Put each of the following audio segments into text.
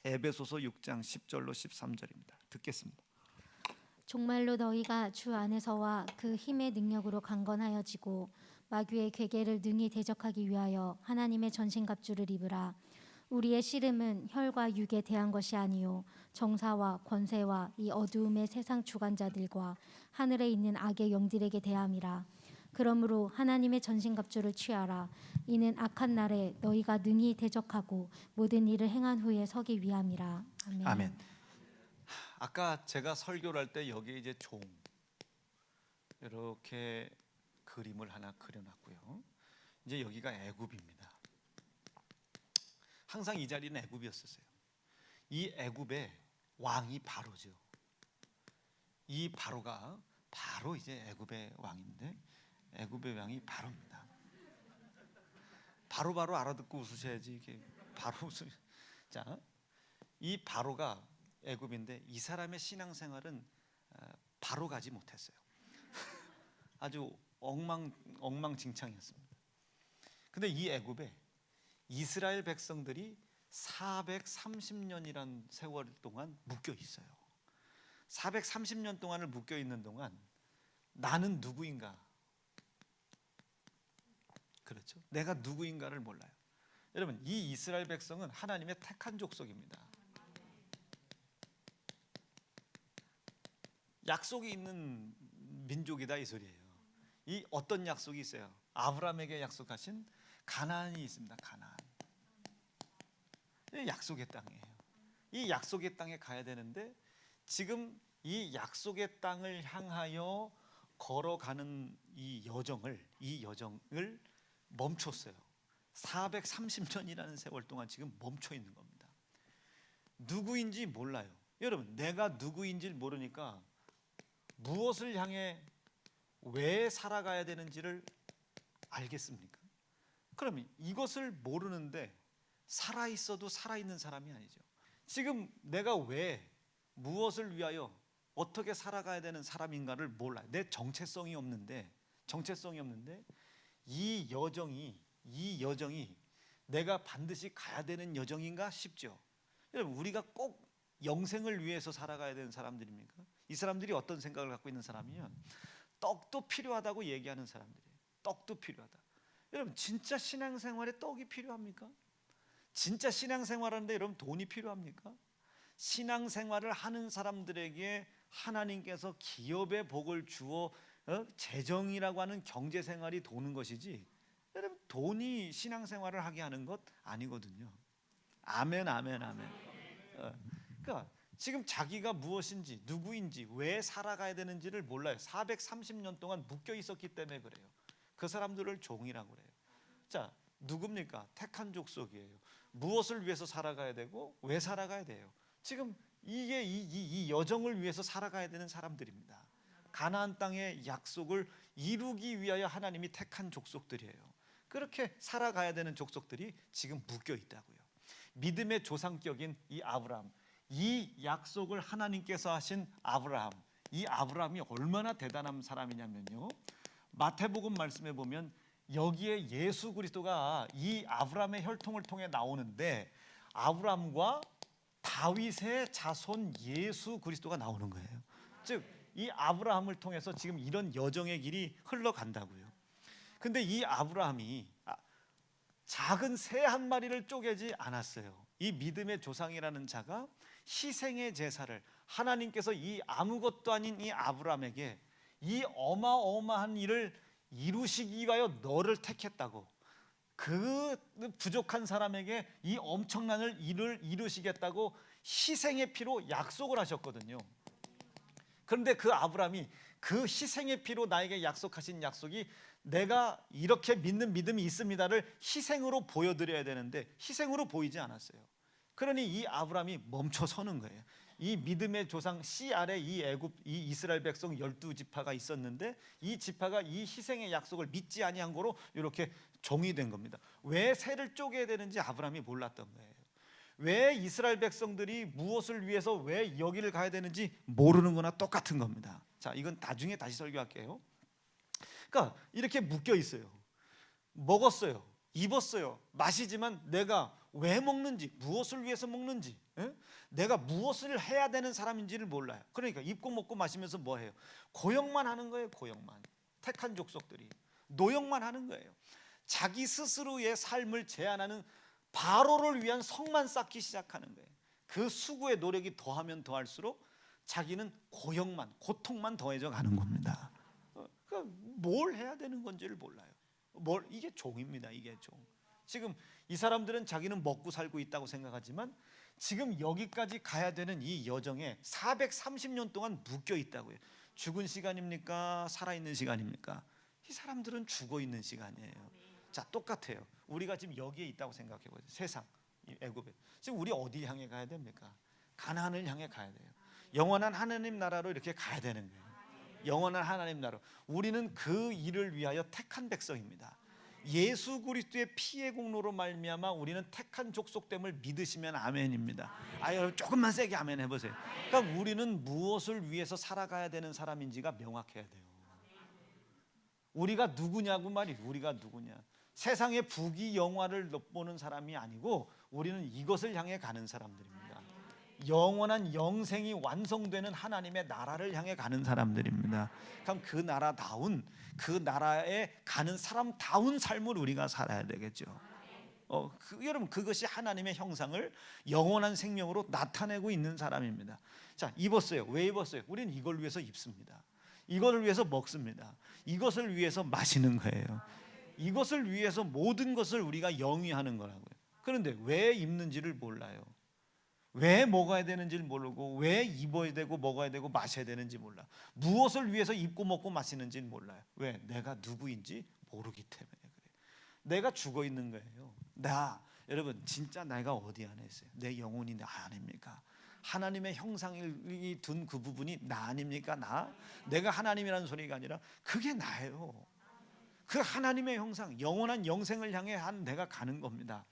에베소서 6장 10절로 13절입니다. 듣겠습니다. 정말로 너희가 주 안에서와 그 힘의 능력으로 강건하여지고 마귀의 괴계를 능히 대적하기 위하여 하나님의 전신갑주를 입으라. 우리의 씨름은 혈과 육에 대한 것이 아니요 정사와 권세와 이 어두움의 세상 주관자들과 하늘에 있는 악의 영들에게 대함이라. 그러므로 하나님의 전신갑주를 취하라. 이는 악한 날에 너희가 능히 대적하고 모든 일을 행한 후에 서기 위함이라. 아멘. 아멘. 아까 제가 설교를 할 때 여기 이제 종 이렇게 그림을 하나 그려놨고요. 이제 여기가 애굽입니다. 항상 이 자리는 애굽이었었어요. 이 애굽의 왕이 바로죠. 이 바로가 바로 이제 애굽의 왕인데 애굽의 왕이 바로입니다. 바로 알아듣고 웃으셔야지 이게 바로 웃으. 자, 이 바로가 애굽인데 이 사람의 신앙생활은 바로 가지 못했어요. 아주 엉망진창이었습니다. 근데 이 애굽에 이스라엘 백성들이 430년이란 세월 동안 묶여 있어요. 430년 동안을 묶여 있는 동안 나는 누구인가? 그렇죠? 내가 누구인가를 몰라요. 여러분, 이 이스라엘 백성은 하나님의 택한 족속입니다. 약속이 있는 민족이다 이 소리예요. 이 어떤 약속이 있어요? 아브라함에게 약속하신 가나안이 있습니다. 가나안. 이 약속의 땅이에요. 이 약속의 땅에 가야 되는데 지금 이 약속의 땅을 향하여 걸어가는 이 여정을 멈췄어요. 430년이라는 세월 동안 지금 멈춰 있는 겁니다. 누구인지 몰라요. 여러분, 내가 누구인지 모르니까 무엇을 향해 왜 살아가야 되는지를 알겠습니까? 그러면 이것을 모르는데 살아있어도 살아있는 사람이 아니죠. 지금 내가 왜 무엇을 위하여 어떻게 살아가야 되는 사람인가를 몰라요. 내 정체성이 없는데 이 여정이 내가 반드시 가야 되는 여정인가 싶죠. 여러분, 우리가 꼭 영생을 위해서 살아가야 되는 사람들입니까? 이 사람들이 어떤 생각을 갖고 있는 사람이면 떡도 필요하다고 얘기하는 사람들이에요. 떡도 필요하다. 여러분, 진짜 신앙생활에 떡이 필요합니까? 진짜 신앙생활하는데 여러분 돈이 필요합니까? 신앙생활을 하는 사람들에게 하나님께서 기업의 복을 주어 재정이라고 하는 경제생활이 도는 것이지, 여러분 돈이 신앙생활을 하게 하는 것 아니거든요. 아멘. 그러니까 지금 자기가 무엇인지 누구인지 왜 살아가야 되는지를 몰라요. 430년 동안 묶여 있었기 때문에 그래요. 그 사람들을 종이라고 그래요. 자, 누굽니까? 택한 족속이에요. 무엇을 위해서 살아가야 되고 왜 살아가야 돼요? 지금 이게 이 여정을 위해서 살아가야 되는 사람들입니다. 가나안 땅의 약속을 이루기 위하여 하나님이 택한 족속들이에요. 그렇게 살아가야 되는 족속들이 지금 묶여 있다고요. 믿음의 조상격인 이 아브라함, 이 약속을 하나님께서 하신 아브라함, 이 아브라함이 얼마나 대단한 사람이냐면요, 마태복음 말씀에 보면 여기에 예수 그리스도가 이 아브라함의 혈통을 통해 나오는데 아브라함과 다윗의 자손 예수 그리스도가 나오는 거예요. 즉 이 아브라함을 통해서 지금 이런 여정의 길이 흘러간다고요. 근데 이 아브라함이 작은 새 한 마리를 쪼개지 않았어요. 이 믿음의 조상이라는 자가 희생의 제사를 하나님께서 이 아무것도 아닌 이 아브라함에게 이 어마어마한 일을 이루시기 위하여 너를 택했다고, 그 부족한 사람에게 이 엄청난 일을 이루시겠다고 희생의 피로 약속을 하셨거든요. 그런데 그 아브라함이 그 희생의 피로 나에게 약속하신 약속이 내가 이렇게 믿는 믿음이 있습니다를 희생으로 보여드려야 되는데 희생으로 보이지 않았어요. 그러니 이 아브라함이 멈춰 서는 거예요. 이 믿음의 조상 씨 아래 이 애굽 이 이스라엘 백성 12지파가 있었는데 이 지파가 이 희생의 약속을 믿지 아니한 거로 이렇게 종이 된 겁니다. 왜 새를 쪼개야 되는지 아브라함이 몰랐던 거예요. 왜 이스라엘 백성들이 무엇을 위해서 왜 여기를 가야 되는지 모르는 거나 똑같은 겁니다. 자, 이건 나중에 다시 설교할게요. 그러니까 이렇게 묶여 있어요. 먹었어요, 입었어요, 마시지만 내가 왜 먹는지, 무엇을 위해서 먹는지, 예? 내가 무엇을 해야 되는 사람인지를 몰라요. 그러니까 입고 먹고 마시면서 뭐 해요? 고역만 하는 거예요. 고역만. 택한 족속들이 노역만 하는 거예요. 자기 스스로의 삶을 제한하는 바로를 위한 성만 쌓기 시작하는 거예요. 그 수고의 노력이 더하면 더할수록 자기는 고역만, 고통만 더해져 가는 겁니다. 그러니까 뭘 해야 되는 건지를 몰라요. 이게 종입니다. 이게 종. 지금 이 사람들은 자기는 먹고 살고 있다고 생각하지만 지금 여기까지 가야 되는 이 여정에 430년 동안 묶여 있다고요. 죽은 시간입니까? 살아있는 시간입니까? 이 사람들은 죽어 있는 시간이에요. 자, 똑같아요. 우리가 지금 여기에 있다고 생각해 보세요. 세상, 애굽에. 지금 우리 어디 향해 가야 됩니까? 가나안을 향해 가야 돼요. 영원한 하나님 나라로 이렇게 가야 되는 거예요. 영원한 하나님 나라. 우리는 그 일을 위하여 택한 백성입니다. 예수 그리스도의 피의 공로로 말미암아 우리는 택한 족속됨을 믿으시면 아멘입니다. 여러분 조금만 세게 아멘 해보세요. 그러니까 우리는 무엇을 위해서 살아가야 되는 사람인지가 명확해야 돼요. 우리가 누구냐고 말이에요. 우리가 누구냐. 세상의 부귀 영화를 엿보는 사람이 아니고 우리는 이것을 향해 가는 사람들입니다. 영원한 영생이 완성되는 하나님의 나라를 향해 가는 사람들입니다. 그럼 그 나라다운, 그 나라에 가는 사람다운 삶을 우리가 살아야 되겠죠. 여러분 그것이 하나님의 형상을 영원한 생명으로 나타내고 있는 사람입니다. 자, 입었어요. 왜 입었어요? 우리는 이걸 위해서 입습니다. 이것을 위해서 먹습니다. 이것을 위해서 마시는 거예요. 이것을 위해서 모든 것을 우리가 영위하는 거라고요. 그런데 왜 입는지를 몰라요. 왜 먹어야 되는지를 모르고 왜 입어야 되고 먹어야 되고 마셔야 되는지 몰라. 무엇을 위해서 입고 먹고 마시는지 몰라요. 왜? 내가 누구인지 모르기 때문에 그래요. 내가 죽어 있는 거예요. 여러분 진짜 내가 어디 안에 있어요? 내 영혼이 나 아닙니까? 하나님의 형상이 둔 그 부분이 나 아닙니까? 내가 하나님이라는 소리가 아니라 그게 나예요. 그 하나님의 형상, 영원한 영생을 향해 한 내가 가는 겁니다.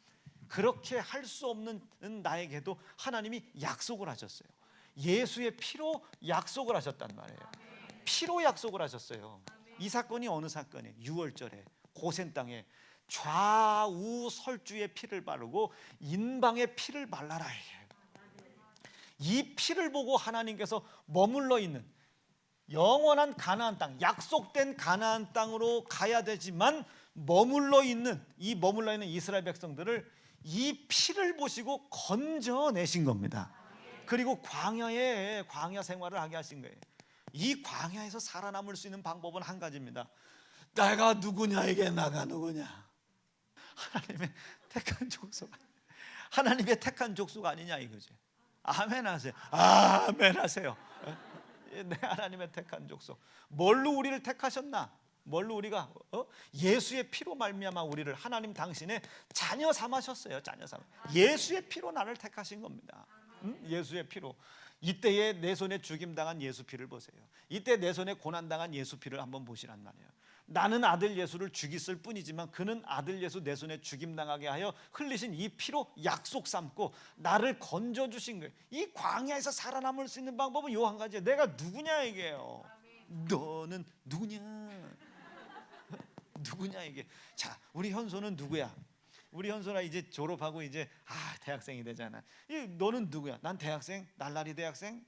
그렇게 할 수 없는 나에게도 하나님이 약속을 하셨어요. 예수의 피로 약속을 하셨단 말이에요. 피로 약속을 하셨어요. 이 사건이 어느 사건이에요? 6월절에 고센 땅에 좌우 설주의 피를 바르고 인방의 피를 발라라. 이 피를 보고 하나님께서 머물러 있는 영원한 가나안 땅, 약속된 가나안 땅으로 가야 되지만 머물러 있는 이스라엘 백성들을 이 피를 보시고 건져내신 겁니다. 그리고 광야 생활을 하게 하신 거예요. 이 광야에서 살아남을 수 있는 방법은 한 가지입니다. 내가 누구냐, 이게 나가 누구냐. 하나님의 택한 족속, 하나님의 택한 족속 아니냐 이거지. 아멘 하세요. 아멘 하세요. 내 하나님의 택한 족속. 뭘로 우리를 택하셨나? 뭘로 우리가 예수의 피로 말미암아 우리를 하나님 당신의 자녀 삼으셨어요. 자녀 삼. 예수의 피로 나를 택하신 겁니다. 예수의 피로. 이때에 내 손에 죽임 당한 예수 피를 보세요. 이때 내 손에 고난 당한 예수 피를 한번 보시란 말이에요. 나는 아들 예수를 죽였을 뿐이지만 그는 아들 예수 내 손에 죽임 당하게 하여 흘리신 이 피로 약속 삼고 나를 건져 주신 거예요. 이 광야에서 살아남을 수 있는 방법은 요 한 가지예요. 내가 누구냐 이게요. 너는 누구냐? 누구냐 이게. 자, 우리 현소는 누구야? 우리 현소라 이제 졸업하고 이제 대학생이 되잖아. 너는 누구야? 난 대학생, 날라리 대학생,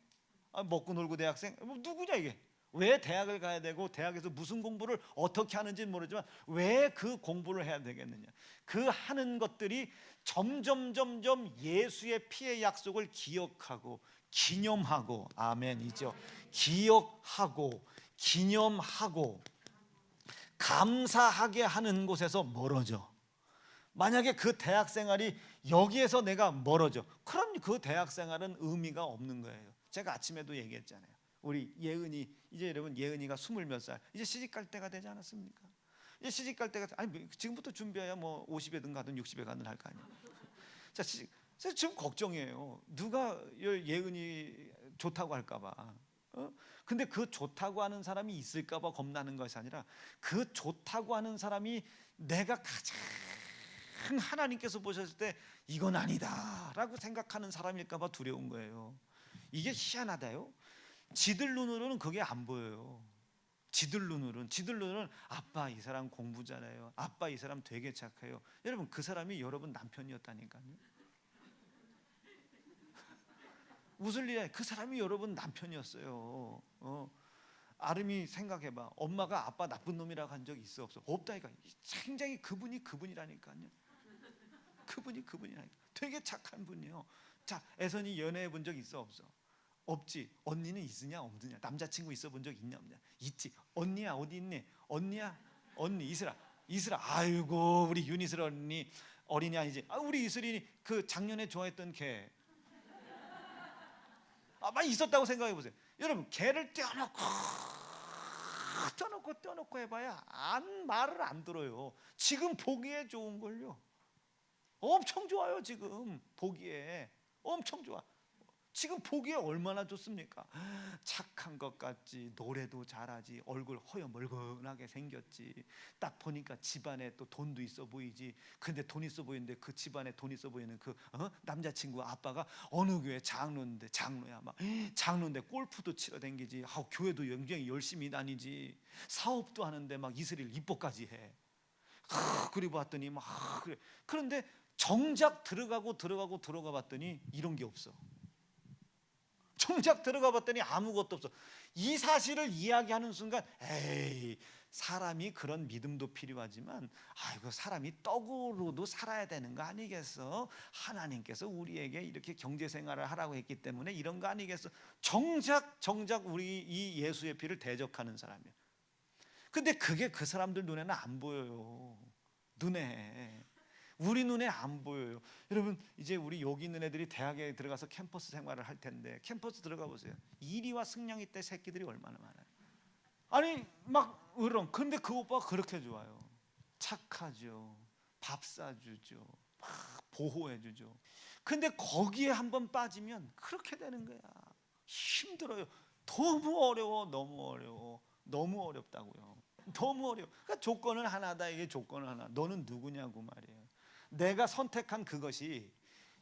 먹고 놀고 대학생. 누구냐 이게? 왜 대학을 가야 되고 대학에서 무슨 공부를 어떻게 하는지는 모르지만 왜 그 공부를 해야 되겠느냐? 그 하는 것들이 점점 예수의 피의 약속을 기억하고 기념하고, 아멘이죠. 기억하고 기념하고 감사하게 하는 곳에서 멀어져. 만약에 그 대학 생활이 여기에서 내가 멀어져, 그럼 그 대학 생활은 의미가 없는 거예요. 제가 아침에도 얘기했잖아요. 우리 예은이, 이제 여러분 예은이가 20몇 살, 이제 시집 갈 때가 되지 않았습니까? 이제 시집 갈 때가, 지금부터 준비해야 뭐 50에든 가든 60에 가든 할 거 아니에요. 자, 지금 걱정이에요. 누가 예은이 좋다고 할까봐. 근데 그 좋다고 하는 사람이 있을까봐 겁나는 것이 아니라 그 좋다고 하는 사람이 내가 가장 하나님께서 보셨을 때 이건 아니다라고 생각하는 사람일까봐 두려운 거예요. 이게 희한하다요. 지들 눈으로는 그게 안 보여요. 지들 눈으로는 아빠 이 사람 공부 잘해요. 아빠 이 사람 되게 착해요. 여러분 그 사람이 여러분 남편이었다니까요. 웃을 일이 아니에요. 그 사람이 여러분 남편이었어요. 아름이 생각해봐. 엄마가 아빠 나쁜 놈이라고 한 적 있어 없어? 없다니까. 굉장히 그분이라니까요. 그분이라니까. 되게 착한 분이요. 자, 애선이 연애해 본 적 있어 없어? 없지. 언니는 있으냐 없느냐? 남자친구 있어 본 적 있냐 없냐? 있지. 언니야 어디 있니? 언니야? 언니 이슬아. 아이고 우리 윤이슬 언니 어린이 아니지? 우리 이슬이 그 작년에 좋아했던 걔. 많이 있었다고 생각해 보세요. 여러분 걔를 떼어놓고 해봐야 말을 안 들어요. 지금 보기에 좋은 걸요. 엄청 좋아요. 지금 보기에 엄청 좋아. 지금 보기에 얼마나 좋습니까? 착한 것 같지, 노래도 잘하지, 얼굴 허여멀건하게 생겼지. 딱 보니까 집안에 또 돈도 있어 보이지. 근데 돈 있어 보이는데 그 집안에 돈 있어 보이는 그 남자친구 아빠가 어느 교회 장로인데, 장로야 막 장로인데 골프도 치러 댕기지. 교회도 굉장히 열심히 다니지. 사업도 하는데 막 이슬이를 이뻐까지 해. 그리고 봤더니 막 그래. 그런데 정작 들어가 봤더니 이런 게 없어. 정작 들어가 봤더니 아무것도 없어. 이 사실을 이야기하는 순간 에이, 사람이 그런 믿음도 필요하지만 아이고 사람이 떡으로도 살아야 되는 거 아니겠어? 하나님께서 우리에게 이렇게 경제 생활을 하라고 했기 때문에 이런 거 아니겠어? 정작 우리 이 예수의 피를 대적하는 사람이야. 근데 그게 그 사람들 눈에는 안 보여요. 우리 눈에 안 보여요. 여러분 이제 우리 여기 있는 애들이 대학에 들어가서 캠퍼스 생활을 할 텐데 캠퍼스 들어가 보세요. 이리와 승냥이 때 새끼들이 얼마나 많아요. 아니 막 근데 그 오빠가 그렇게 좋아요. 착하죠. 밥 사주죠. 막 보호해주죠. 근데 거기에 한번 빠지면 그렇게 되는 거야. 힘들어요. 너무 어렵다고요. 너무 어려워. 그러니까 조건은 하나다. 이게 조건은 하나. 너는 누구냐고 말이에요. 내가 선택한 그것이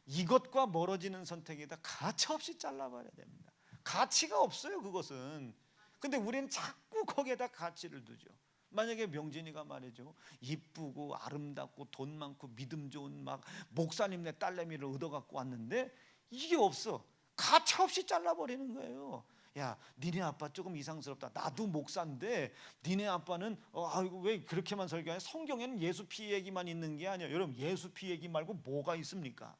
이것과 멀어지는 선택이다. 가차없이 잘라버려야 됩니다. 가치가 없어요 그것은. 근데 우리는 자꾸 거기에다 가치를 두죠. 만약에 명진이가 말이죠, 이쁘고 아름답고 돈 많고 믿음 좋은 막 목사님네 딸내미를 얻어갖고 왔는데 이게 없어. 가차없이 잘라버리는 거예요. 야, 니네 아빠 조금 이상스럽다. 나도 목사인데 니네 아빠는 왜 그렇게만 설교해? 성경에는 예수 피 얘기만 있는 게 아니에요. 여러분 예수 피 얘기 말고 뭐가 있습니까?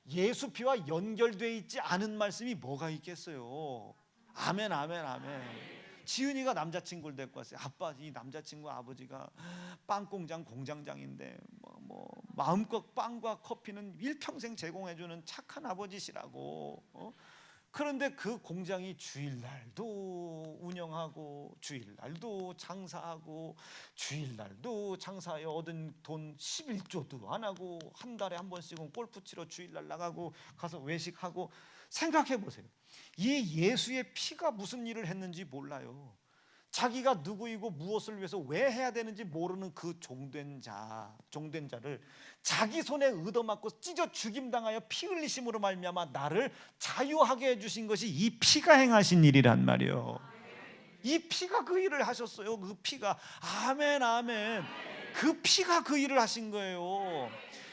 예수 피와 연결되어 있지 않은 말씀이 뭐가 있겠어요? 아멘. 지은이가 남자친구를 데리고 왔어요. 아빠, 이 남자친구 아버지가 빵 공장 공장장인데 마음껏 빵과 커피는 일평생 제공해주는 착한 아버지시라고. 그런데 그 공장이 주일날도 운영하고 주일날도 장사하고 주일날도 장사에 얻은 돈 11조도 안 하고 한 달에 한 번씩은 골프 치러 주일날 나가고 가서 외식하고. 생각해 보세요. 이 예수의 피가 무슨 일을 했는지 몰라요. 자기가 누구이고 무엇을 위해서 왜 해야 되는지 모르는 그 종된 자를 자기 손에 얻어맞고 찢어 죽임당하여 피 흘리심으로 말미암아 나를 자유하게 해주신 것이 이 피가 행하신 일이란 말이에요. 이 피가 그 일을 하셨어요. 그 피가. 아멘. 그 피가 그 일을 하신 거예요.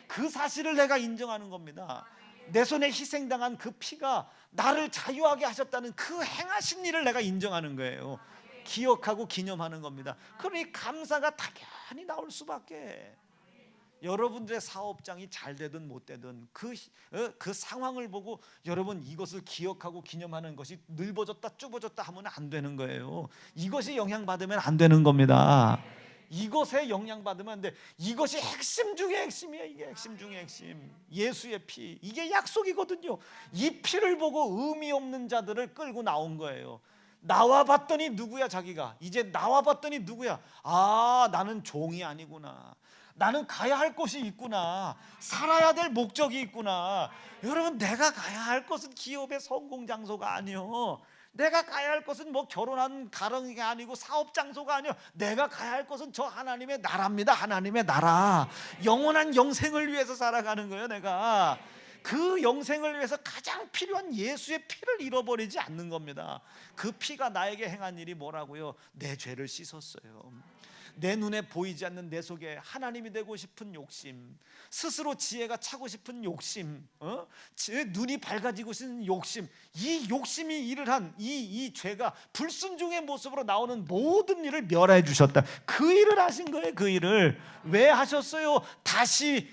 그 사실을 내가 인정하는 겁니다. 내 손에 희생당한 그 피가 나를 자유하게 하셨다는 그 행하신 일을 내가 인정하는 거예요. 기억하고 기념하는 겁니다. 그러니 감사가 당연히 나올 수밖에. 여러분들의 사업장이 잘 되든 못 되든 그 상황을 보고 여러분 이것을 기억하고 기념하는 것이 넓어졌다 좁아졌다 하면 안 되는 거예요. 이것이 영향받으면 안 되는 겁니다. 이것에 영향받으면 안 돼. 이것이 핵심 중에 핵심이에요. 이게 핵심 중에 핵심. 예수의 피. 이게 약속이거든요. 이 피를 보고 의미 없는 자들을 끌고 나온 거예요. 나와봤더니 누구야 자기가. 이제 나와봤더니 누구야. 나는 종이 아니구나. 나는 가야 할 곳이 있구나. 살아야 될 목적이 있구나. 여러분 내가 가야 할 것은 기업의 성공 장소가 아니요. 내가 가야 할 것은 결혼한 가정이 아니고 사업 장소가 아니요. 내가 가야 할 것은 저 하나님의 나라입니다. 하나님의 나라. 영원한 영생을 위해서 살아가는 거예요. 내가 그 영생을 위해서 가장 필요한 예수의 피를 잃어버리지 않는 겁니다. 그 피가 나에게 행한 일이 뭐라고요? 내 죄를 씻었어요. 내 눈에 보이지 않는 내 속에 하나님이 되고 싶은 욕심, 스스로 지혜가 차고 싶은 욕심, 눈이 밝아지고 싶은 욕심, 이 욕심이 일을 한 이 죄가 불순종의 모습으로 나오는 모든 일을 멸해 주셨다. 그 일을 하신 거예요. 그 일을 왜 하셨어요? 다시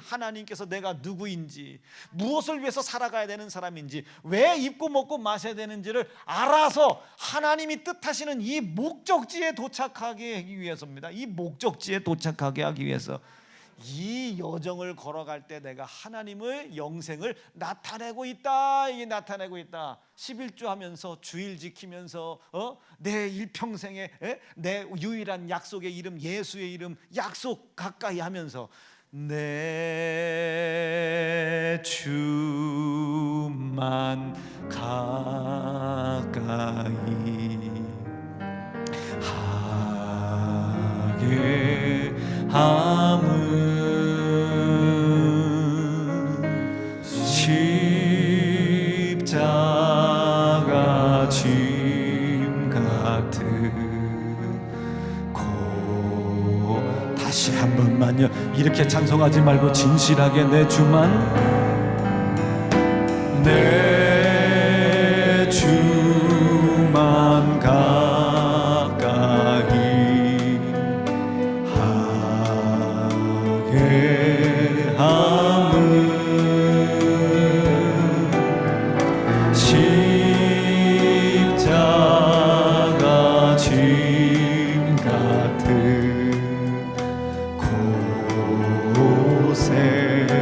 하나님께서 내가 누구인지, 무엇을 위해서 살아가야 되는 사람인지, 왜 입고 먹고 마셔야 되는지를 알아서 하나님이 뜻하시는 이 목적지에 도착하게 하기 위해서입니다. 이 목적지에 도착하게 하기 위해서 이 여정을 걸어갈 때 내가 하나님의 영생을 나타내고 있다. 이게 나타내고 있다. 11조 하면서 주일 지키면서 내 일평생에 내 유일한 약속의 이름, 예수의 이름 약속 가까이 하면서 내 주만 가까이 하게 함은 십자가 짐 같은 다시 한 번만요. 이렇게 찬송하지 말고 진실하게 내 주만 가까이 하게 함은 십자가 짐 같은 고생이나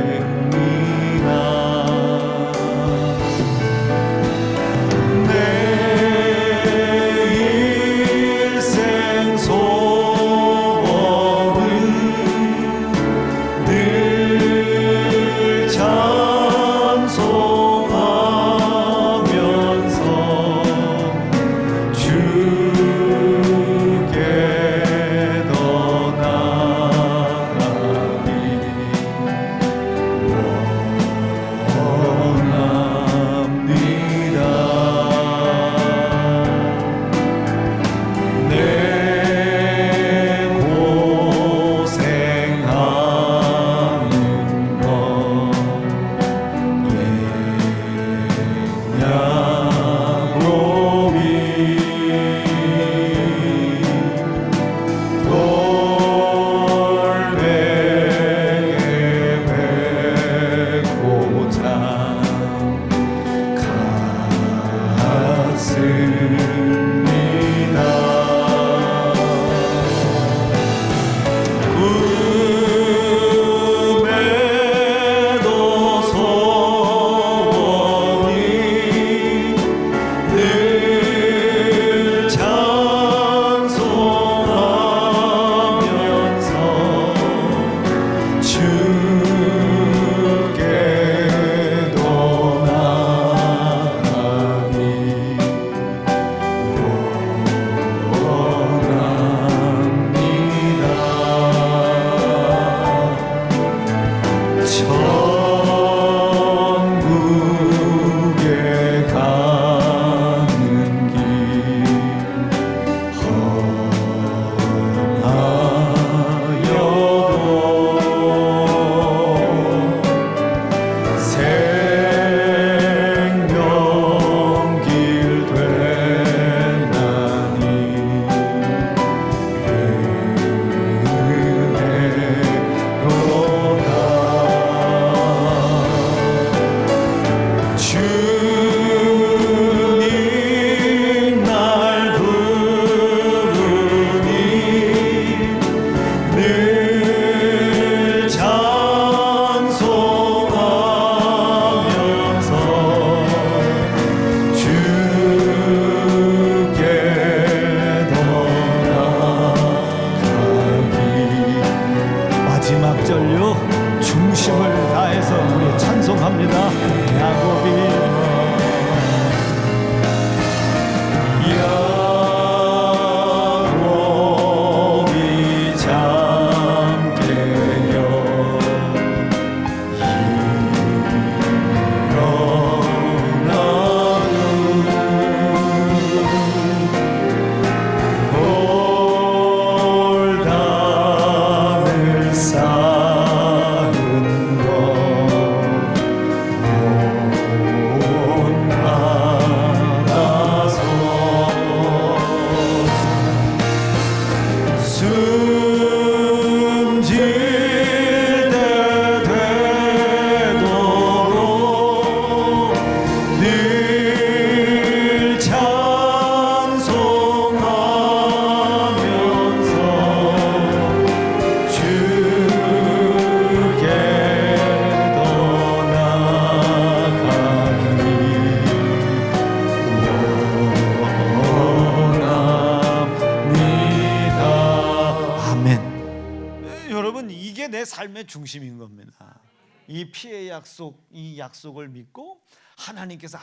삶의 중심인 겁니다. 이 피의 약속, 이 약속을 믿고 하나님께서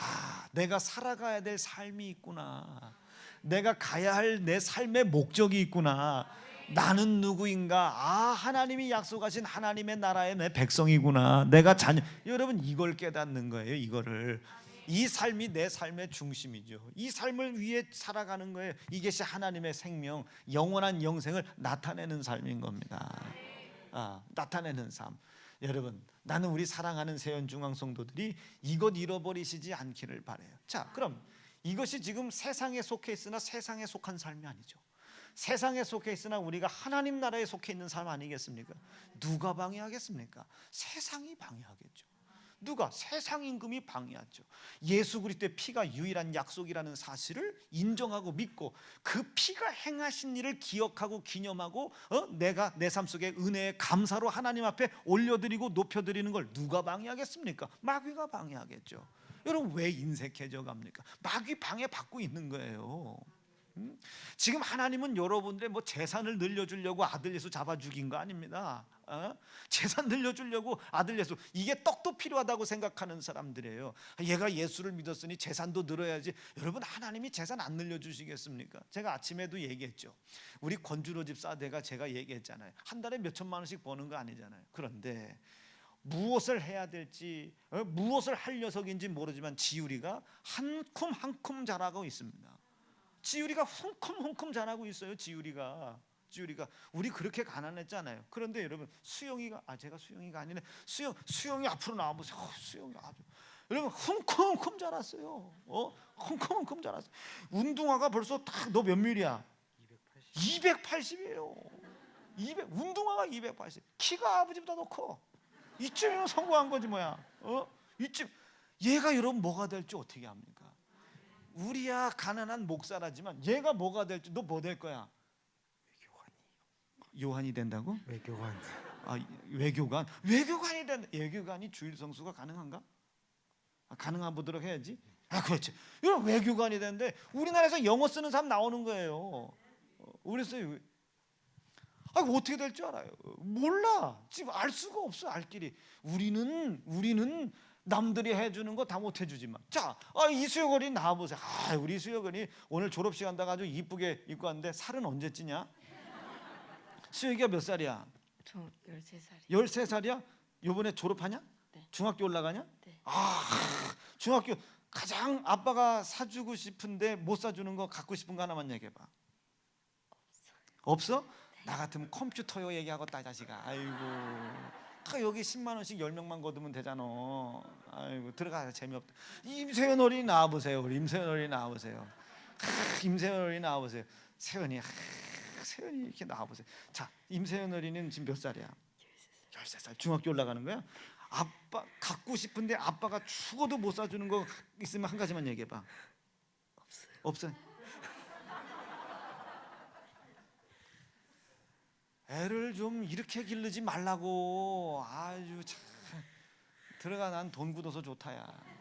내가 살아가야 될 삶이 있구나, 내가 가야 할 내 삶의 목적이 있구나, 나는 누구인가, 하나님이 약속하신 하나님의 나라의 내 백성이구나, 내가 자녀. 여러분, 이걸 깨닫는 거예요. 이거를. 이 삶이 내 삶의 중심이죠. 이 삶을 위해 살아가는 거예요. 이것이 하나님의 생명, 영원한 영생을 나타내는 삶인 겁니다. 나타내는 삶. 여러분, 나는 우리 사랑하는 세연중앙 성도들이 이것 잃어버리시지 않기를 바라요. 자, 그럼 이것이 지금 세상에 속해 있으나 세상에 속한 삶이 아니죠. 세상에 속해 있으나 우리가 하나님 나라에 속해 있는 삶 아니겠습니까? 누가 방해하겠습니까? 세상이 방해하겠죠. 누가? 세상 임금이 방해하죠. 예수 그리스도의 피가 유일한 약속이라는 사실을 인정하고 믿고 그 피가 행하신 일을 기억하고 기념하고 내가 내 삶 속에 은혜의 감사로 하나님 앞에 올려드리고 높여드리는 걸 누가 방해하겠습니까? 마귀가 방해하겠죠. 여러분, 왜 인색해져 갑니까? 마귀 방해받고 있는 거예요. 지금 하나님은 여러분들의 재산을 늘려주려고 아들 예수 잡아 죽인 거 아닙니다. 재산 늘려주려고 아들 예수, 이게 떡도 필요하다고 생각하는 사람들이에요. 얘가 예수를 믿었으니 재산도 늘어야지. 여러분, 하나님이 재산 안 늘려주시겠습니까? 제가 아침에도 얘기했죠. 우리 권주로 집사대가 제가 얘기했잖아요. 한 달에 몇 천만 원씩 버는 거 아니잖아요. 그런데 무엇을 해야 될지, 무엇을 할 녀석인지 모르지만 지우리가 한 큼 한 큼 자라고 있습니다. 지우리가 훔큼 자라고 있어요. 지우리가 우리 그렇게 가난했잖아요. 그런데 여러분, 수영이가 제가 수영이가 아니네. 수영이 앞으로 나와보세요. 수영이 아주 여러분 훔큼 자랐어요. 훔큼 자랐어요. 운동화가 벌써 너 몇 밀이야? 280이에요. 운동화가 280. 키가 아버지보다 더 커. 이쯤이면 성공한 거지 뭐야. 이쯤. 얘가 여러분 뭐가 될지 어떻게 합니까? 우리야 가난한 목사라지만 얘가 뭐가 될지. 너 뭐 될 거야? 요한이 된다고? 외교관. 외교관이 된다. 외교관이 주일 성수가 가능한가? 가능한 보도록 해야지. 그렇지. 이런 외교관이 되는데 우리나라에서 영어 쓰는 사람 나오는 거예요. 그래서 어떻게 될 줄 알아요? 몰라. 지금 알 수가 없어. 알 길이. 우리는 남들이 해주는 거 다 못 해주지만. 자, 이수혁 어린이 나와보세요. 우리 이수혁 어린이 오늘 졸업식 한다고 아주 이쁘게 입고 왔는데 살은 언제 찌냐? 수혁이가 몇 살이야? 저 13살이요. 13살이야? 요번에 졸업하냐? 네. 중학교 올라가냐? 네. 중학교 가장 아빠가 사주고 싶은데 못 사주는 거, 갖고 싶은 거 하나만 얘기해봐. 없어? 네. 나 같으면 컴퓨터요 얘기하겠다, 이 자식아. 아이고, 여기 10만 원씩 10명만 거두면 되잖아. 아이고, 들어가서 재미없다. 임세연 어린이 나와보세요. 우리 임세연 어린이 나와보세요. 임세연 어린이 나와보세요. 세연이 이렇게 나와보세요. 자, 임세연 어린이는 지금 몇 살이야? 13살. 중학교 올라가는 거야? 아빠 갖고 싶은데 아빠가 죽어도 못 사주는 거 있으면 한 가지만 얘기해봐. 없어요. 애를 좀 이렇게 기르지 말라고. 아주 참 들어가. 난 돈 굳어서 좋다야.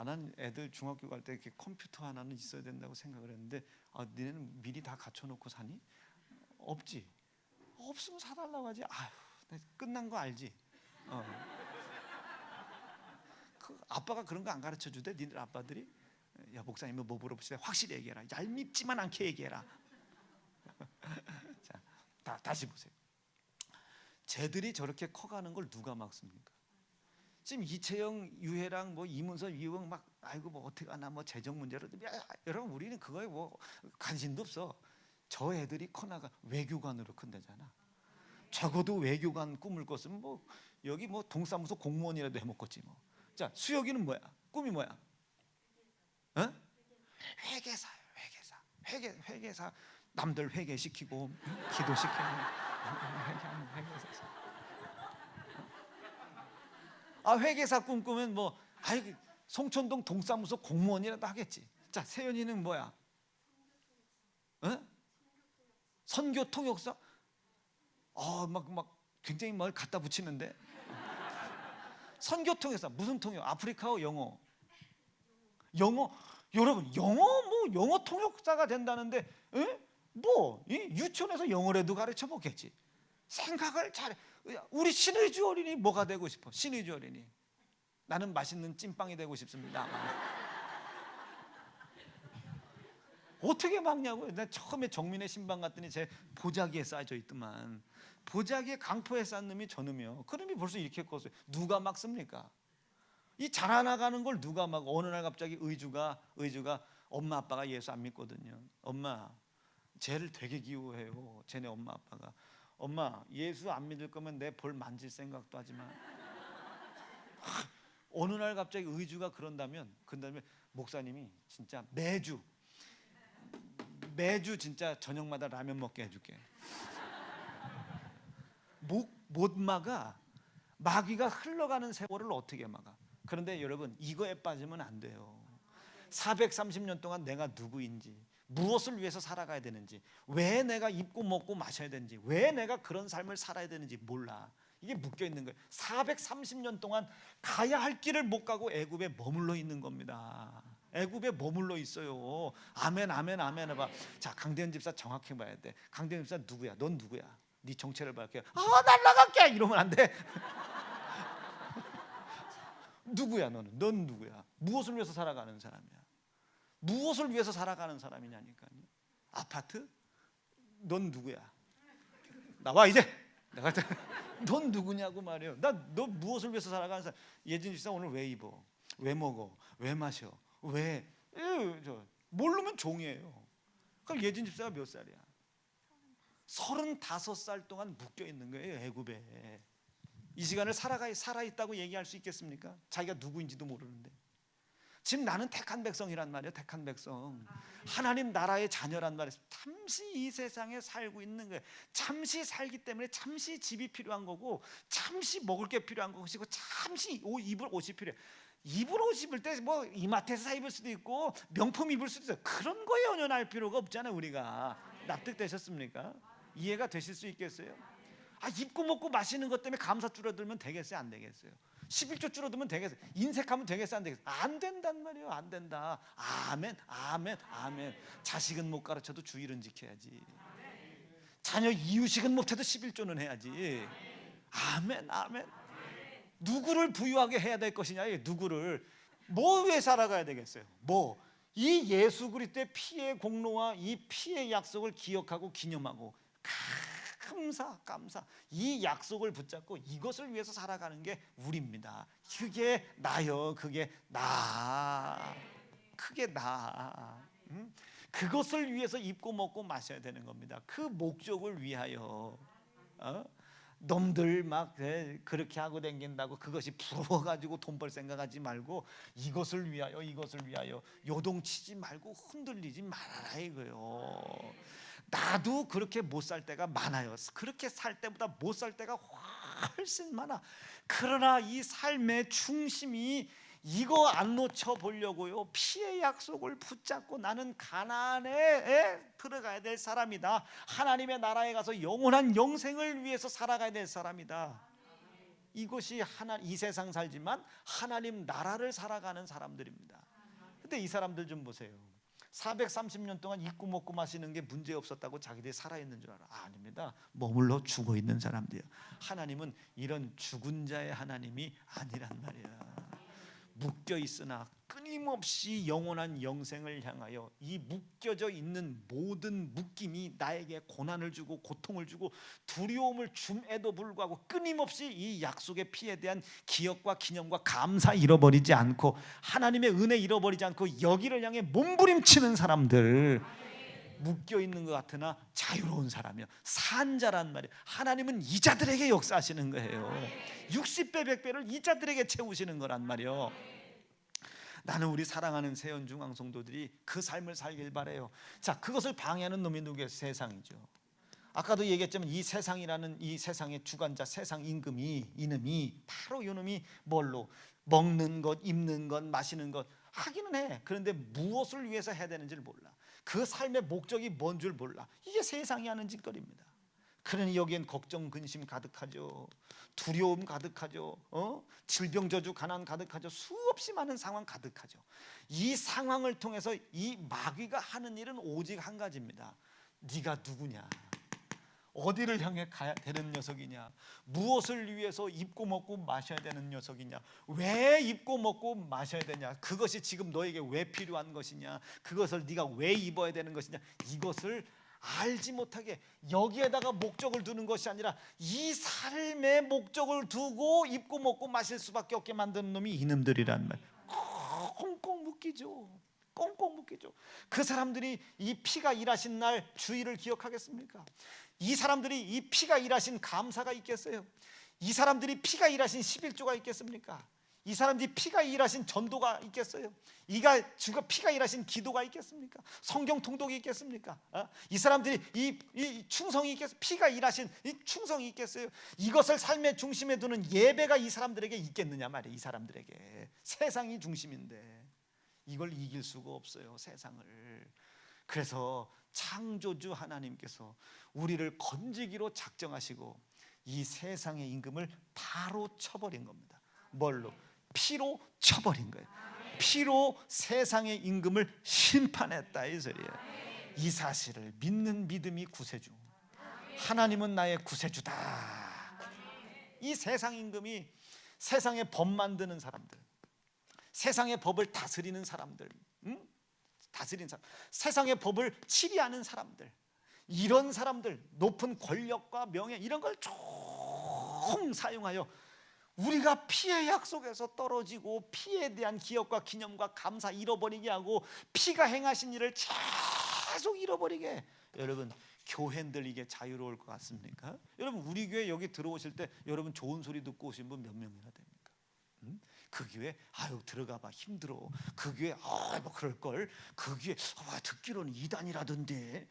난 애들 중학교 갈 때 이렇게 컴퓨터 하나는 있어야 된다고 생각을 했는데, 너네는 미리 다 갖춰놓고 사니? 없지. 없으면 사달라고 하지. 끝난 거 알지? 아빠가 그런 거 안 가르쳐 주대. 니들 아빠들이. 야, 목사님은 뭐 물어보시대. 확실히 얘기해라. 얄밉지만 않게 얘기해라. 자, 다시 보세요. 쟤들이 저렇게 커가는 걸 누가 막습니까? 지금 이채영 유해랑 이문서 이용 어떻게 하나 재정 문제로. 여러분, 우리는 그거에 관심도 없어. 저 애들이 커나가 외교관으로 큰다잖아. 적어도 외교관 꿈을 꿨으면 여기 동사무소 공무원이라도 해먹겠지 뭐. 자, 수혁이는 뭐야? 꿈이 뭐야? 회계사. 남들 회계시키고 기도시키고. 회계사 꿈꾸면 송천동 동사무소 공무원이라도 하겠지. 자, 세연이는 뭐야? 선교 통역사? 굉장히 뭘 갖다 붙이는데. 선교 통역사. 무슨 통역? 아프리카어 영어. 여러분, 영어 통역사가 된다는데 유치원에서 영어라도 가르쳐 먹겠지. 생각을 잘해. 우리 신의주 어린이 뭐가 되고 싶어? 신의주 어린이. 나는 맛있는 찐빵이 되고 싶습니다. 어떻게 막냐고요? 나 처음에 정민의 신방 갔더니 제 보자기에 쌓여져 있더만. 보자기에 강포에 싼 놈이 저놈이요. 그놈이 벌써 이렇게 컸어요. 누가 막습니까? 이 자라나가는 걸 누가 막. 어느 날 갑자기 의주가 엄마 아빠가 예수 안 믿거든요. 엄마, 쟤를 되게 기호해요. 쟤네 엄마 아빠가. 엄마, 예수 안 믿을 거면 내 볼 만질 생각도 하지 마. 어느 날 갑자기 의주가 그런다면 목사님이 진짜 매주 진짜 저녁마다 라면 먹게 해줄게. 못 막아. 마귀가 흘러가는 세월을 어떻게 막아? 그런데 여러분, 이거에 빠지면 안 돼요. 430년 동안 내가 누구인지, 무엇을 위해서 살아가야 되는지, 왜 내가 입고 먹고 마셔야 되는지, 왜 내가 그런 삶을 살아야 되는지 몰라. 이게 묶여 있는 거예요. 430년 동안 가야 할 길을 못 가고 애굽에 머물러 있는 겁니다. 애굽에 머물러 있어요. 아멘, 아멘, 아멘 해봐. 자, 강대현 집사 정확히 봐야 돼. 강대현 집사 누구야? 넌 누구야? 네 정체를 밝혀. 날라갈게 이러면 안 돼. 누구야 너는? 넌 누구야? 무엇을 위해서 살아가는 사람이야? 무엇을 위해서 살아가는 사람이냐니까요. 아파트? 넌 누구야? 나와 이제. 내가 넌 누구냐고 말이에요. 너 무엇을 위해서 살아가는 사람? 예진 집사 오늘 왜 입어? 왜 먹어? 왜 마셔? 왜? 모르면 종이에요. 그럼 예진 집사가 몇 살이야? 35살 동안 묶여 있는 거예요, 애굽에. 이 시간을 살아 있다고 얘기할 수 있겠습니까? 자기가 누구인지도 모르는데. 지금 나는 택한 백성이란 말이에요. 택한 백성. 하나님 나라의 자녀란 말이에요. 잠시 이 세상에 살고 있는 거예요. 잠시 살기 때문에 잠시 집이 필요한 거고, 잠시 먹을 게 필요한 것이고, 잠시 입을 옷이 필요해. 입을 옷 입을 때 뭐 이마트에서 입을 수도 있고 명품 입을 수도 있어요. 그런 거에 연연할 필요가 없잖아요. 우리가 납득되셨습니까? 이해가 되실 수 있겠어요? 입고 먹고 마시는 것 때문에 감사 줄어들면 되겠어요? 안 되겠어요? 11조 줄어들면 되겠어요? 인색하면 되겠어요? 안 되겠어요? 안 된단 말이에요. 안 된다. 아멘, 아멘, 아멘. 자식은 못 가르쳐도 주일은 지켜야지. 자녀 이유식은 못해도 11조는 해야지. 아멘, 아멘. 누구를 부유하게 해야 될 것이냐? 누구를 뭐 왜 살아가야 되겠어요? 이 예수 그리스도의 피의 공로와 이 피의 약속을 기억하고 기념하고 감사 이 약속을 붙잡고 이것을 위해서 살아가는 게 우리입니다. 그게 나요. 그게 나. 그게 나. 그것을 위해서 입고 먹고 마셔야 되는 겁니다. 그 목적을 위하여. 놈들 막 그렇게 하고 댕긴다고 그것이 부러워가지고 돈 벌 생각하지 말고 이것을 위하여 요동치지 말고 흔들리지 말아라 이거요. 나도 그렇게 못 살 때가 많아요. 그렇게 살 때보다 못 살 때가 훨씬 많아. 그러나 이 삶의 중심이 이거 안 놓쳐 보려고요. 피의 약속을 붙잡고 나는 가나안에 들어가야 될 사람이다. 하나님의 나라에 가서 영원한 영생을 위해서 살아가야 될 사람이다. 이것이 이 세상 살지만 하나님 나라를 살아가는 사람들입니다. 근데 이 사람들 좀 보세요. 430년 동안 입고 먹고 마시는 게 문제 없었다고 자기들이 살아있는 줄 알아. 아닙니다. 머물러 죽어 있는 사람들이에요. 하나님은 이런 죽은 자의 하나님이 아니란 말이야. 묶여 있으나 끊임없이 영원한 영생을 향하여 이 묶여져 있는 모든 묶임이 나에게 고난을 주고 고통을 주고 두려움을 줌에도 불구하고 끊임없이 이 약속의 피에 대한 기억과 기념과 감사 잃어버리지 않고 하나님의 은혜 잃어버리지 않고 여기를 향해 몸부림치는 사람들, 묶여 있는 것 같으나 자유로운 사람이요, 산자란 말이에요. 하나님은 이자들에게 역사하시는 거예요. 60배 100배를 이자들에게 채우시는 거란 말이에요. 나는 우리 사랑하는 세연중앙 성도들이 그 삶을 살길 바래요. 자, 그것을 방해하는 놈이 누구예요? 세상이죠. 아까도 얘기했지만 이 세상이라는 이 세상의 주관자, 세상 이놈이 바로 이놈이 뭘로 먹는 것, 입는 것, 마시는 것 하기는 해. 그런데 무엇을 위해서 해야 되는지를 몰라. 그 삶의 목적이 뭔 줄 몰라. 이게 세상이 하는 짓거리입니다. 그러니 여기엔 걱정, 근심 가득하죠. 두려움 가득하죠. 질병, 저주, 가난 가득하죠. 수없이 많은 상황 가득하죠. 이 상황을 통해서 이 마귀가 하는 일은 오직 한 가지입니다. 네가 누구냐? 어디를 향해 가야 되는 녀석이냐? 무엇을 위해서 입고 먹고 마셔야 되는 녀석이냐? 왜 입고 먹고 마셔야 되냐? 그것이 지금 너에게 왜 필요한 것이냐? 그것을 네가 왜 입어야 되는 것이냐? 이것을 알지 못하게 여기에다가 목적을 두는 것이 아니라 이 삶의 목적을 두고 입고 먹고 마실 수밖에 없게 만드는 놈이 이놈들이란 말. 꽁꽁 묶이죠. 꽁꽁 묶이죠. 그 사람들이 이 피가 일하신 날 주일을 기억하겠습니까? 이 사람들이 이 피가 일하신 감사가 있겠어요? 이 사람들이 피가 일하신 11조가 있겠습니까? 이 사람들이 피가 일하신 전도가 있겠어요? 주가 피가 일하신 기도가 있겠습니까? 성경 통독이 있겠습니까? 이 사람들이 이 충성이 있겠어요? 피가 일하신 이 충성이 있겠어요? 이것을 삶의 중심에 두는 예배가 이 사람들에게 있겠느냐 말이에요. 이 사람들에게 세상이 중심인데 이걸 이길 수가 없어요, 세상을. 그래서 창조주 하나님께서 우리를 건지기로 작정하시고 이 세상의 임금을 바로 쳐버린 겁니다. 뭘로? 피로 쳐버린 거예요. 피로 세상의 임금을 심판했다 이 소리예요. 이 사실을 믿는 믿음이 구세주. 하나님은 나의 구세주다. 이 세상 임금이 세상의 법 만드는 사람들, 세상의 법을 다스리는 사람들, 다스리는 사람, 세상의 법을 치리하는 사람들, 이런 사람들, 높은 권력과 명예 이런 걸 총 사용하여 우리가 피의 약속에서 떨어지고 피에 대한 기억과 기념과 감사 잃어버리게 하고 피가 행하신 일을 계속 잃어버리게. 여러분, 교회들 이게 자유로울 것 같습니까? 여러분, 우리 교회 여기 들어오실 때 여러분 좋은 소리 듣고 오신 분 몇 명이나 됩니까? 그 교회 아유 들어가봐 힘들어. 그 교회 뭐 그럴걸. 그 교회 듣기로는 이단이라던데.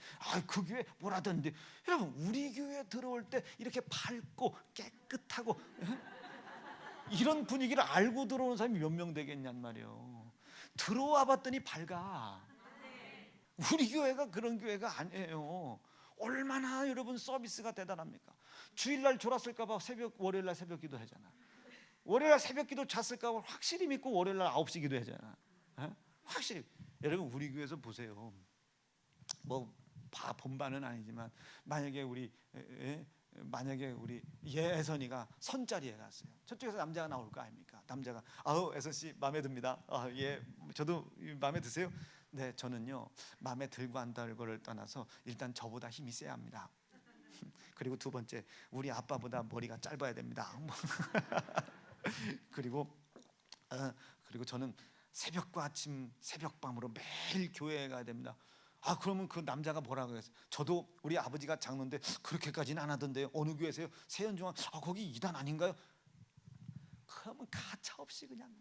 그 교회 뭐라던데. 여러분, 우리 교회 들어올 때 이렇게 밝고 깨끗하고 이런 분위기를 알고 들어오는 사람이 몇 명 되겠냔 말이에요. 들어와 봤더니 밝아. 우리 교회가 그런 교회가 아니에요. 얼마나 여러분 서비스가 대단합니까? 주일날 졸았을까 봐 월요일날 새벽 기도 하잖아. 월요일날 새벽 기도 잤을까 봐 확실히 믿고 월요일날 9시 기도 하잖아. 확실히. 여러분, 우리 교회에서 보세요. 뭐 본반은 아니지만 만약에 우리 예선이가 선자리에 갔어요. 저쪽에서 남자가 나올 거 아닙니까? 남자가 애선 씨 마음에 듭니다. 예, 저도 마음에 드세요? 네, 저는요 마음에 들고 안 들고를 떠나서 일단 저보다 힘이 세야 합니다. 그리고 두 번째, 우리 아빠보다 머리가 짧아야 됩니다. 그리고 저는 새벽과 아침 새벽밤으로 매일 교회에 가야 됩니다. 그러면 그 남자가 뭐라고 했어요? 저도 우리 아버지가 장로인데 그렇게까지는 안 하던데요. 어느 교회세요? 세연중앙. 거기 이단 아닌가요? 그러면 가차없이 그냥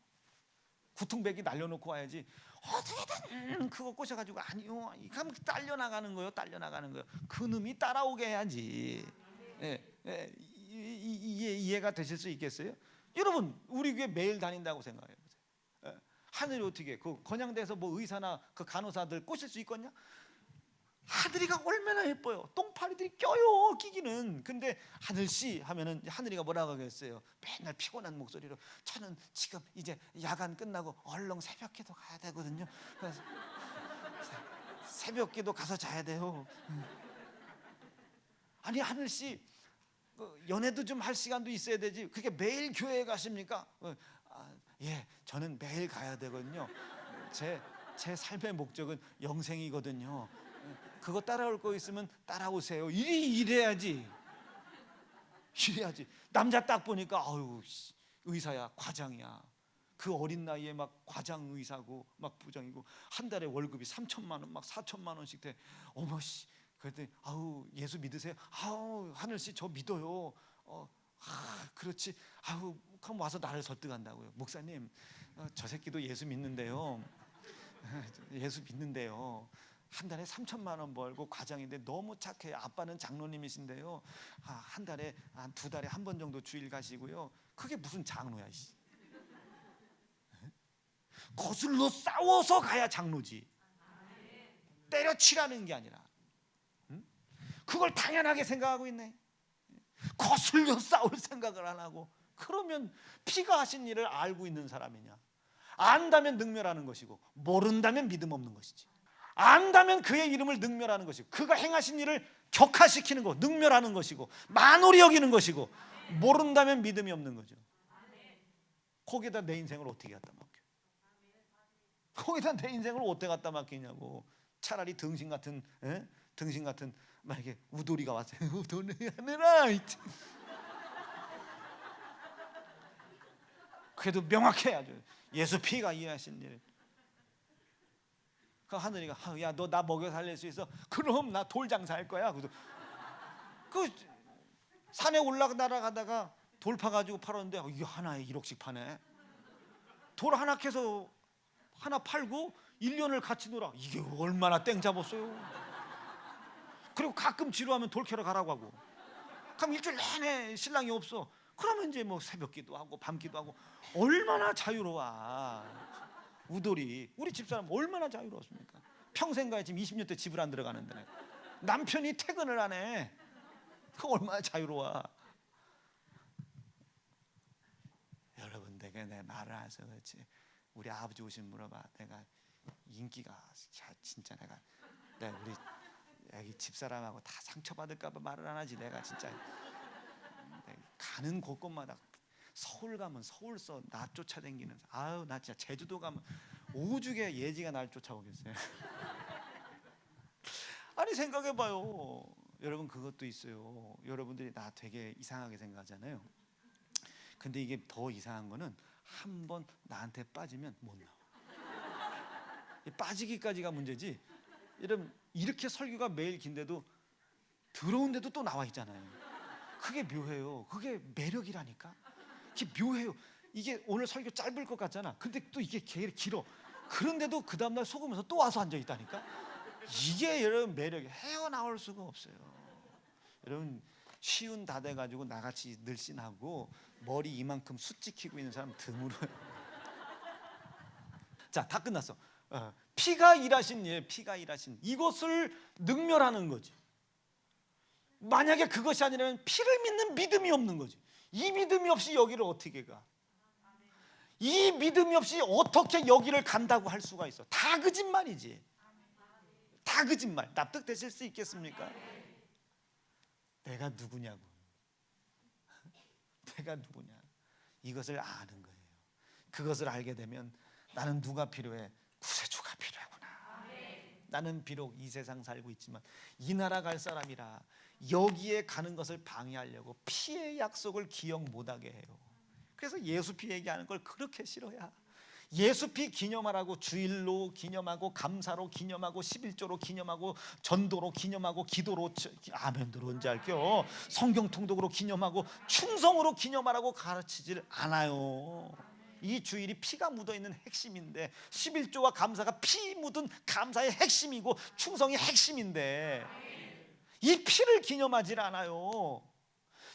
구퉁배기 날려놓고 와야지. 어떻게든 그거 꼬셔가지고 아니요. 그럼 딸려나가는 거예요. 딸려나가는 거예요. 그놈이 따라오게 해야지. 이해가 되실 수 있겠어요? 여러분, 우리 교회 매일 다닌다고 생각해 보세요. 하늘이 어떻게 그 건양대에서 뭐 의사나 그 간호사들 꼬실 수 있겠냐? 하늘이가 얼마나 예뻐요. 똥파리들이 껴요, 끼기는. 근데 하늘씨 하면은 하늘이가 뭐라고 하겠어요? 맨날 피곤한 목소리로 저는 지금 이제 야간 끝나고 얼른 새벽기도 가야 되거든요. 그래서 새벽기도 가서 자야 돼요. 아니, 하늘씨 연애도 좀 할 시간도 있어야 되지. 그게 매일 교회에 가십니까? 예, 저는 매일 가야 되거든요. 제 삶의 목적은 영생이거든요. 그거 따라올 거 있으면 따라오세요. 이래야지. 남자 딱 보니까 의사야, 과장이야. 그 어린 나이에 막 과장 의사고 막 부장이고 한 달에 월급이 3천만 원, 막 4천만 원씩 돼. 어머 씨. 그랬더니 예수 믿으세요? 하늘 씨 저 믿어요. 그렇지. 그럼 와서 나를 설득한다고요. 목사님, 저 새끼도 예수 믿는데요. 예수 믿는데요. 한 달에 3천만 원 벌고 과장인데 너무 착해요. 아빠는 장로님이신데요. 한 달에 한 2달에 한 번 정도 주일 가시고요. 그게 무슨 장로야? 거슬러 싸워서 가야 장로지. 때려치라는 게 아니라. 그걸 당연하게 생각하고 있네. 거슬려 싸울 생각을 안 하고. 그러면 피가 하신 일을 알고 있는 사람이냐? 안다면 능멸하는 것이고 모른다면 믿음 없는 것이지. 안다면 그의 이름을 능멸하는 것이고, 그가 행하신 일을 격하시키는 거, 능멸하는 것이고, 만홀히 여기는 것이고, 모른다면 믿음이 없는 거죠. 거기다 내 인생을 어떻게 갖다 맡겨? 거기다 내 인생을 어떻게 갖다 맡기냐고. 차라리 등신 같은 만약에 우돌이가 왔어요. 우돌이 하느라. 그래도 명확해야죠. 예수 피가 일하신 일. 그 하늘이가 야, 너 나 먹여 살릴 수 있어? 그럼 나 돌 장사할 거야. 그 산에 올라가다가 돌 파가지고 팔았는데 이게 하나에 1억씩 파네. 돌 하나 캐서 하나 팔고 1년을 같이 놀아. 이게 얼마나 땡 잡았어요. 그리고 가끔 지루하면 돌 캐러 가라고 하고. 그럼 일주일 내내 신랑이 없어. 그러면 이제 뭐 새벽기도 하고 밤기도 하고. 얼마나 자유로워. 우돌이. 우리 집사람 얼마나 자유로웠습니까? 평생 가야 지금 20년째 집을 안 들어가는데 남편이 퇴근을 안 해. 그 얼마나 자유로워. 여러분, 내가 내 말을 안 해서 그렇지, 우리 아버지 오신 물어봐. 내가 인기가 진짜 내가 우리 애기 집사람하고 다 상처받을까봐 말을 안 하지. 내가 진짜 가는 곳곳마다 서울 가면 서울서 나 쫓아다니는, 아유 나 진짜 제주도 가면 오죽에 예지가 날 쫓아오겠어요. 아니 생각해봐요. 여러분, 그것도 있어요. 여러분들이 나 되게 이상하게 생각하잖아요. 근데 이게 더 이상한 거는 한번 나한테 빠지면 못 나와. 빠지기까지가 문제지. 여러분, 이렇게 설교가 매일 긴데도 들어온데도 또 나와 있잖아요. 그게 묘해요. 그게 매력이라니까. 이게 묘해요. 이게 오늘 설교 짧을 것 같잖아. 근데 또 이게 길어. 그런데도 그 다음날 속으면서 또 와서 앉아 있다니까. 이게 여러분 매력이, 헤어나올 수가 없어요. 여러분, 쉬운 다 돼가지고 나같이 늘씬하고 머리 이만큼 숱 지키고 있는 사람 드물어요. 자, 다 끝났어. 피가 일하신 일, 피가 일하신 이것을 능멸하는 거지. 만약에 그것이 아니라면 피를 믿는 믿음이 없는 거지. 이 믿음이 없이 여기를 어떻게 가? 이 믿음이 없이 어떻게 여기를 간다고 할 수가 있어? 다 거짓말이지. 다 거짓말. 납득되실 수 있겠습니까? 내가 누구냐고. 내가 누구냐. 이것을 아는 거예요. 그것을 알게 되면 나는 누가 필요해? 구세주가 필요하구나. 나는 비록 이 세상 살고 있지만 이 나라 갈 사람이라 여기에 가는 것을 방해하려고 피의 약속을 기억 못하게 해요. 그래서 예수 피 얘기하는 걸 그렇게 싫어야. 예수 피 기념하라고 주일로 기념하고 감사로 기념하고 11조로 기념하고 전도로 기념하고 기도로, 아멘 들어온지 알게요, 성경 통독으로 기념하고 충성으로 기념하라고 가르치질 않아요. 이 주일이 피가 묻어있는 핵심인데, 11조와 감사가 피 묻은 감사의 핵심이고 충성이 핵심인데 이 피를 기념하지 않아요.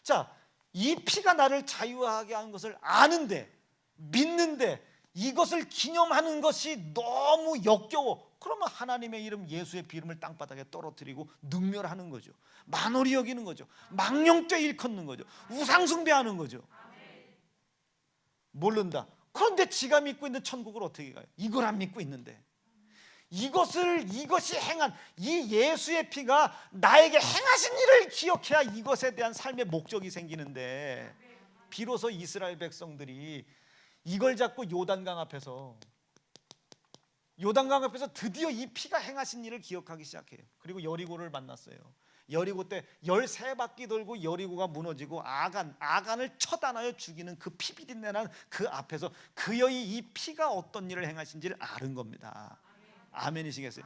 자, 이 피가 나를 자유하게 하는 것을 아는데, 믿는데 이것을 기념하는 것이 너무 역겨워. 그러면 하나님의 이름, 예수의 비름을 땅바닥에 떨어뜨리고 능멸하는 거죠. 만홀히 여기는 거죠. 망령되이 일컫는 거죠. 우상숭배하는 거죠. 모른다. 그런데 지가 믿고 있는 천국을 어떻게 가요? 이걸 안 믿고 있는데. 이것이 행한 이 예수의 피가 나에게 행하신 일을 기억해야 이것에 대한 삶의 목적이 생기는데, 비로소 이스라엘 백성들이 이걸 잡고 요단강 앞에서 드디어 이 피가 행하신 일을 기억하기 시작해요. 그리고 여리고를 만났어요. 여리고 때 13바퀴 돌고 여리고가 무너지고 아간을 처단하여 죽이는 그 피비린내나는 그 앞에서 그의 이 피가 어떤 일을 행하신지를 아는 겁니다. 아멘이시겠어요?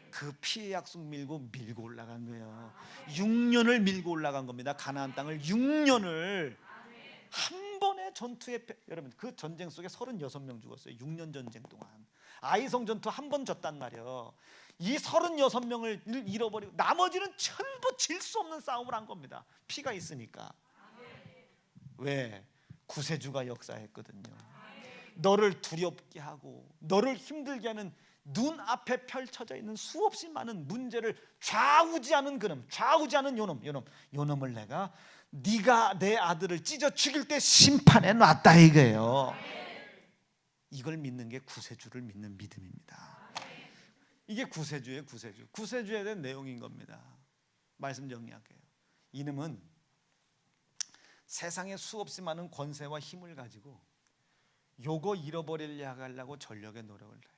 그 피의 약속 밀고 올라간 거예요. 6년을 밀고 올라간 겁니다. 가나안 땅을 6년을 한 번의 전투에, 여러분 그 전쟁 속에 36명 죽었어요. 6년 전쟁 동안. 아이성 전투 한 번 졌단 말이에요. 이 36명을 잃어버리고 나머지는 전부 질 수 없는 싸움을 한 겁니다. 피가 있으니까. 왜? 구세주가 역사했거든요. 너를 두렵게 하고 너를 힘들게 하는 눈앞에 펼쳐져 있는 수없이 많은 문제를 좌우지하는 그놈, 좌우지하는 요놈을 내가, 네가 내 아들을 찢어 죽일 때 심판해 놨다 이거예요. 이걸 믿는 게 구세주를 믿는 믿음입니다. 이게 구세주예요. 구세주에 대한 내용인 겁니다. 말씀 정리할게요. 이놈은 세상에 수없이 많은 권세와 힘을 가지고 요거 잃어버리려 하려고 전력의 노력을 해요.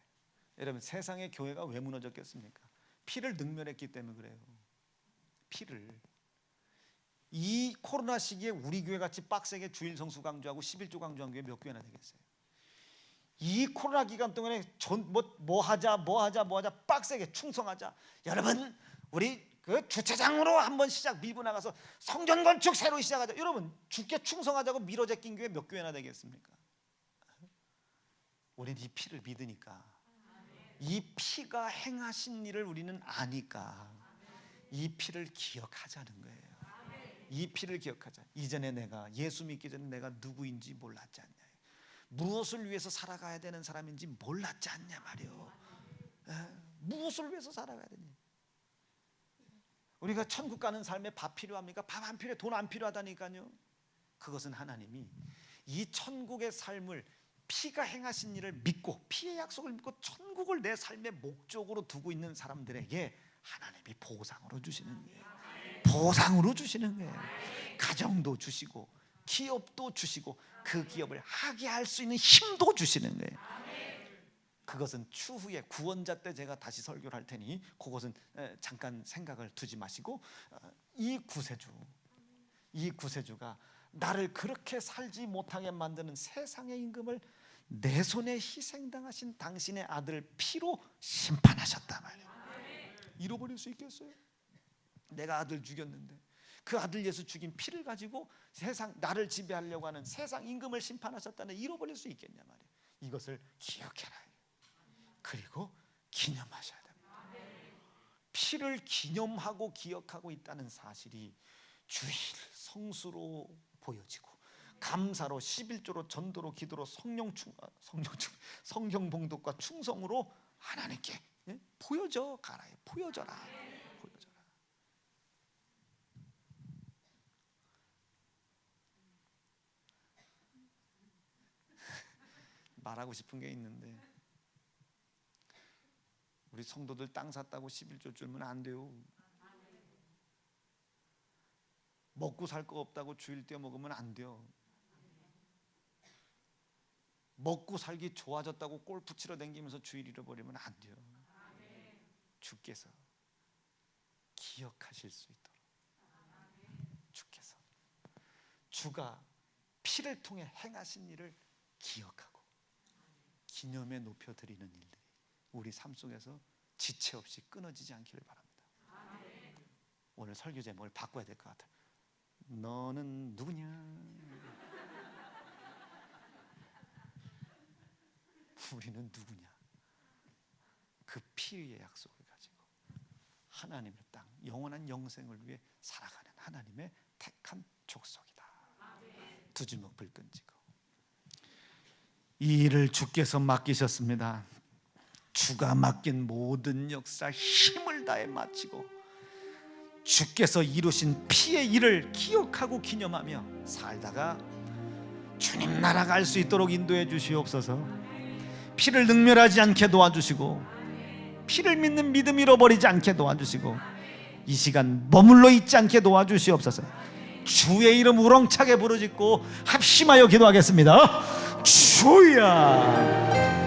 여러분, 세상의 교회가 왜 무너졌겠습니까? 피를 능멸했기 때문에 그래요. 피를. 이 코로나 시기에 우리 교회 같이 빡세게 주일 성수 강조하고 11조 강조한 교회 몇 교회나 되겠어요? 이 코로나 기간 동안에 뭐 하자 빡세게 충성하자. 여러분, 우리 그 주차장으로 한번 밀고 나가서 성전 건축 새로 시작하자. 여러분, 주께 충성하자고 밀어 제낀 교회 몇 교회나 되겠습니까? 우리는 이 피를 믿으니까, 이 피가 행하신 일을 우리는 아니까 이 피를 기억하자는 거예요. 이 피를 기억하자. 이전에 내가 예수 믿기 전에 내가 누구인지 몰랐지 않냐, 무엇을 위해서 살아가야 되는 사람인지 몰랐지 않냐 말이요. 무엇을 위해서 살아가야 되냐. 우리가 천국 가는 삶에 밥 필요합니까? 밥 안 필요해. 돈 안 필요하다니까요. 그것은 하나님이 이 천국의 삶을, 피가 행하신 일을 믿고 피의 약속을 믿고 천국을 내 삶의 목적으로 두고 있는 사람들에게 하나님이 보상으로 주시는 거예요. 보상으로 주시는 거예요. 가정도 주시고 기업도 주시고 그 기업을 하게 할 수 있는 힘도 주시는 거예요. 그것은 추후에 구원자 때 제가 다시 설교를 할 테니 그것은 잠깐 생각을 두지 마시고, 이 구세주가 나를 그렇게 살지 못하게 만드는 세상의 임금을 내 손에 희생당하신 당신의 아들 피로 심판하셨단 말이에요. 잃어버릴 수 있겠어요? 내가 아들 죽였는데 그 아들 예수 죽인 피를 가지고 세상, 나를 지배하려고 하는 세상 임금을 심판하셨다는, 잃어버릴 수 있겠냐 말이에요. 이것을 기억해라. 그리고 기념하셔야 됩니다. 피를 기념하고 기억하고 있다는 사실이 주일 성수로 보여지고, 감사로 11조로 전도로 기도로 성경 봉독과 충성으로 하나님께 보여져 가라. 보여져라. 말하고 싶은 게 있는데, 우리 성도들 땅 샀다고 11조 주면 안 돼요. 먹고 살 거 없다고 주일 떼어 먹으면 안 돼요. 먹고 살기 좋아졌다고 골프 치러 다니면서 주일 잃어버리면 안 돼요. 주께서 기억하실 수 있도록, 주께서 주가 피를 통해 행하신 일을 기억하고 기념에 높여드리는 일들이 우리 삶 속에서 지체 없이 끊어지지 않기를 바랍니다. 오늘 설교 제목을 바꿔야 될 것 같아요. 너는 누구냐? 우리는 누구냐? 그 피의 약속을 가지고 하나님의 땅, 영원한 영생을 위해 살아가는 하나님의 택한 족속이다. 두 주먹 불끈 쥐고 이 일을 주께서 맡기셨습니다. 주가 맡긴 모든 역사 힘을 다해 마치고 주께서 이루신 피의 일을 기억하고 기념하며 살다가 주님 나라 갈 수 있도록 인도해 주시옵소서. 피를 능멸하지 않게 도와주시고 피를 믿는 믿음 잃어버리지 않게 도와주시고 이 시간 머물러 있지 않게 도와주시옵소서. 주의 이름 우렁차게 부르짖고 합심하여 기도하겠습니다. 주야.